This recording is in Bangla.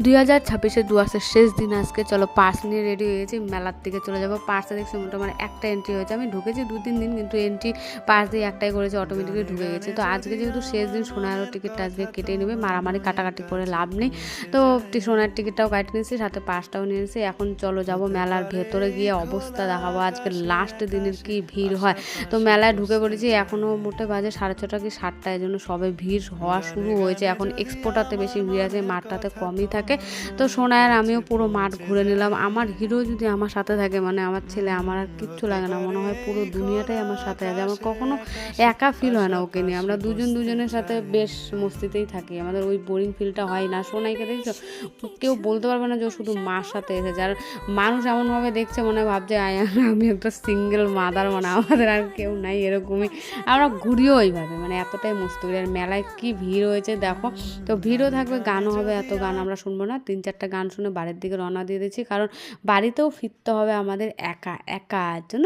2026-এর ডুয়ার্সের শেষ দিন আজকে। চলো পার্স নিয়ে রেডি হয়ে গেছি, মেলার দিকে চলে যাবো। পার্সে দেখছি মোটামুটি একটা এন্ট্রি হয়েছে। আমি ঢুকেছি 2-3 দিন, কিন্তু এন্ট্রি পার্স দিয়ে একটাই করেছে, অটোমেটিকলি ঢুকে গেছে। তো আজকে যেহেতু শেষ দিন, সোনারও টিকিটটা আজকে কেটে নেবে, মারামারি কাটাকাটি করে লাভ নেই। তো সোনার টিকিটটাও কাটে নিয়েছি, সাথে পার্সটাও নিয়ে নিয়েছি। এখন চলো যাবো মেলার ভেতরে, গিয়ে অবস্থা দেখাবো আজকে লাস্ট দিনের কি ভিড় হয়। তো মেলায় ঢুকে পড়েছি, এখনও মোটে বাজে 6:30 কি 7টা, এই জন্য সবে ভিড় হওয়া শুরু হয়েছে। এখন এক্সপোটাতে বেশি ভিড় আছে, মাঠটাতে কমই থাকে। তো সোনার আমিও পুরো মাঠ ঘুরে নিলাম। আমার হিরো যদি আমার সাথে থাকে, মানে আমার ছেলে, আমার আর কিচ্ছু লাগে না, মনে হয় পুরো দুনিয়াটাই আমার সাথে আছে। আমার কখনো একা ফিল হয় না ওকে নিয়ে। আমরা দুজনের সাথে বেশ মস্তিতেই থাকি, আমাদের ওই বোরিং ফিলটা হয় না। সোনাইকে দেখছো, কেউ বলতে পারবে না যে ও শুধু মার সাথে এসেছে। আর মানুষ এমনভাবে দেখছে, মনে হয় ভাবছে আমি একটা সিঙ্গেল মাদার, মানে আমাদের আর কেউ নাই, এরকমই আমরা ঘুরিও ওইভাবে, মানে এতটাই মস্তি করি। আর মেলায় কি ভিড় হয়েছে দেখো। তো ভিড়ও থাকবে, গানও হবে। এত গান আমরা শুনবো না, 3-4টা গান শুনে বাড়ির দিকে রওনা দিয়ে দিচ্ছি, কারণ বাড়িতেও ফিরতে হবে আমাদের একা একা জন্য।